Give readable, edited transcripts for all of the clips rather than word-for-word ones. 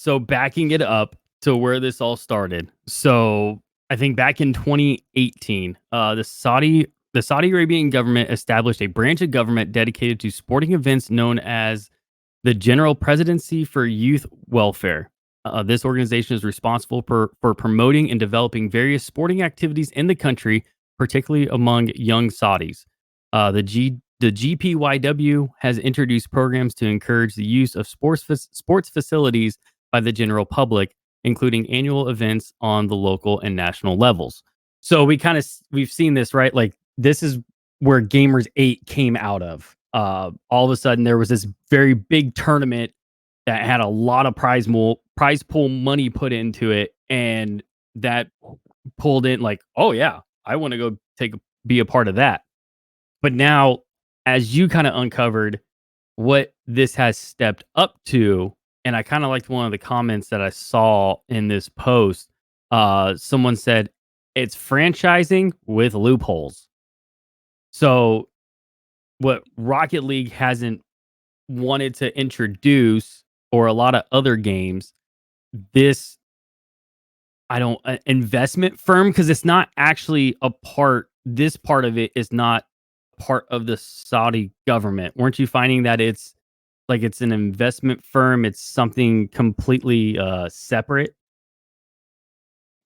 So backing it up to where this all started. So I think back in 2018, the Saudi Arabian government established a branch of government dedicated to sporting events known as the General Presidency for Youth Welfare. This organization is responsible for promoting and developing various sporting activities in the country, particularly among young Saudis. The GPYW has introduced programs to encourage the use of sports facilities by the general public, including annual events on the local and national levels. So we've seen this, right? Like this is where Gamers 8 came out of. All of a sudden there was this very big tournament that had a lot of prize pool money put into it, and that pulled in like, oh yeah, I want to go be a part of that. But now, as you kind of uncovered what this has stepped up to, and I kind of liked one of the comments that I saw in this post. Someone said it's franchising with loopholes. So what Rocket League hasn't wanted to introduce, or a lot of other games, this I don't investment firm, because it's not actually a part. This part of it is not part of the Saudi government. Weren't you finding that it's like it's an investment firm? It's something completely separate.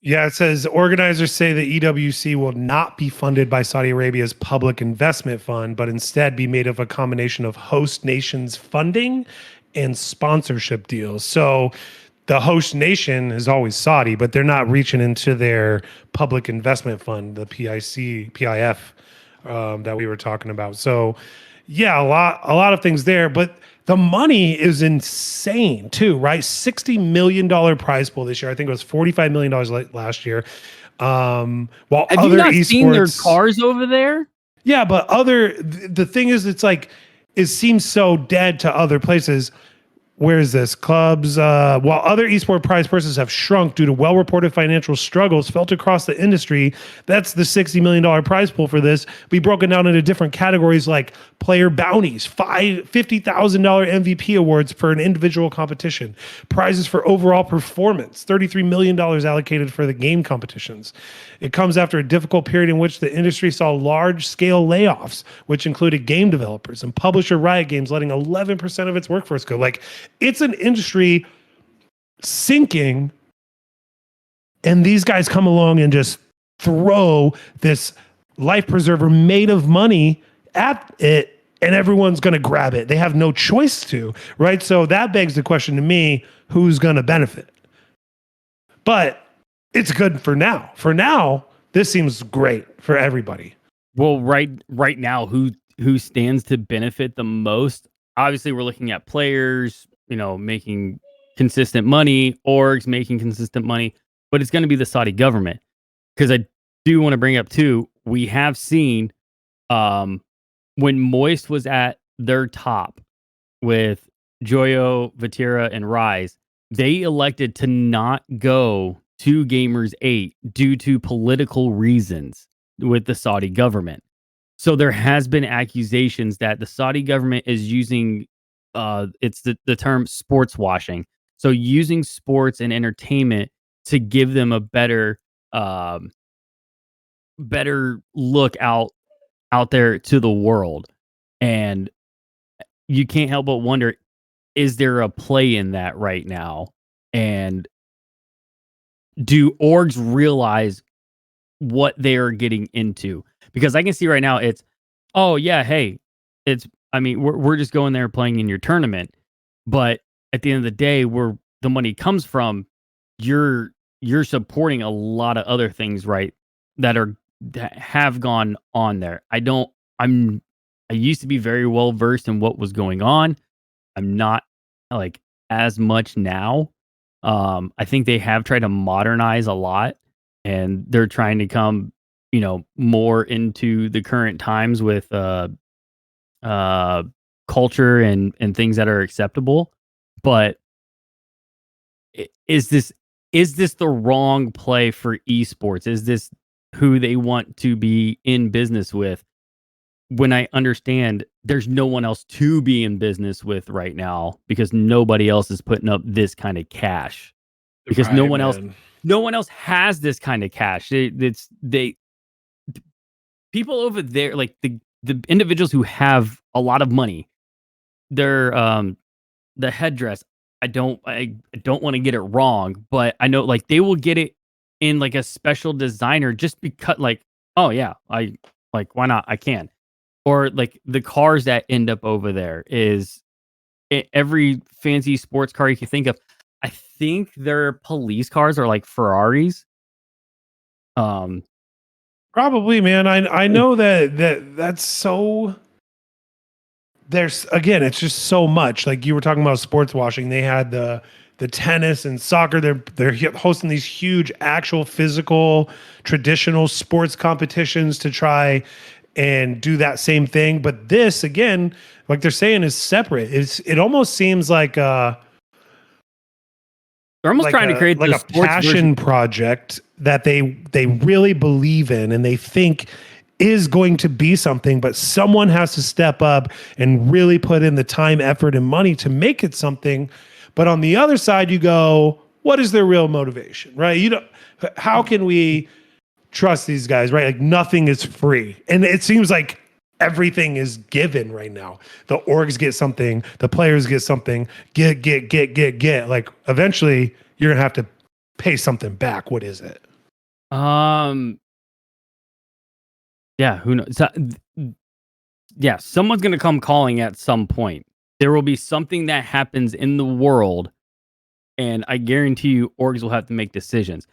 Yeah, it says organizers say the EWC will not be funded by Saudi Arabia's public investment fund, but instead be made of a combination of host nations funding and sponsorship deals. So the host nation is always Saudi, but they're not reaching into their public investment fund, the PIF, that we were talking about. So yeah, a lot of things there, but the money is insane too, right? $60 million prize pool this year. I think it was $45 million last year. While Have other you not seen their esports, cars over there? yeah, but the thing is, it's like it seems so dead to other places. Where is this? Clubs, while other esport prize purses have shrunk due to well-reported financial struggles felt across the industry, that's the $60 million prize pool for this. We broken down into different categories like player bounties, $50,000 MVP awards for an individual competition, prizes for overall performance, $33 million allocated for the game competitions. It comes after a difficult period in which the industry saw large-scale layoffs, which included game developers and publisher Riot Games letting 11% of its workforce go. Like, it's an industry sinking, and these guys come along and just throw this life preserver made of money at it, and everyone's going to grab it. They have no choice to, right? So that begs the question to me, who's going to benefit? But it's good for now. For now, this seems great for everybody. Well, right now, who stands to benefit the most? Obviously, we're looking at players, making consistent money, orgs making consistent money, but it's going to be the Saudi government. Because I do want to bring up too, we have seen when Moist was at their top with Joyo, Vatira, and Rise, they elected to not go to Gamers 8 due to political reasons with the Saudi government. So there has been accusations that the Saudi government is using it's the term sports washing. So using sports and entertainment to give them a better look out there to the world. And you can't help but wonder, is there a play in that right now? And do orgs realize what they are getting into? Because I can see right now it's, oh yeah, hey, we're just going there playing in your tournament. But at the end of the day, where the money comes from, you're supporting a lot of other things, right? That have gone on there. I used to be very well versed in what was going on. I'm not like as much now. I think they have tried to modernize a lot, and they're trying to come, more into the current times with culture and things that are acceptable. But is this the wrong play for esports? Is this who they want to be in business with? when I understand there's no one else to be in business with right now because nobody else is putting up this kind of cash. Because Right, man. no one else has this kind of cash. They people over there, like the individuals who have a lot of money, they're the headdress. I don't want to get it wrong, but I know like they will get it in like a special designer just because like, oh yeah, I like why not? I can. Or like the cars that end up over there is every fancy sports car you can think of. I think their police cars are like Ferraris. Um Probably, man. I know that's so. There's again, it's just so much. Like you were talking about sports washing. They had the tennis and soccer. They're hosting these huge, actual, physical, traditional sports competitions to try and do that same thing. But this again, like they're saying, is separate. It almost seems they're almost trying to create like the a sports version. passion project that they really believe in and they think is going to be something, but someone has to step up and really put in the time, effort, and money to make it something. But on the other side, you go, what is their real motivation, right? You don't. How can we trust these guys, right? Like nothing is free, and it seems like everything is given right now. The orgs get something, the players get something, get. Like eventually, you're gonna have to pay something back. What is it? Um yeah, who knows? Yeah, someone's going to come calling at some point. There will be something that happens in the world and I guarantee you orgs will have to make decisions.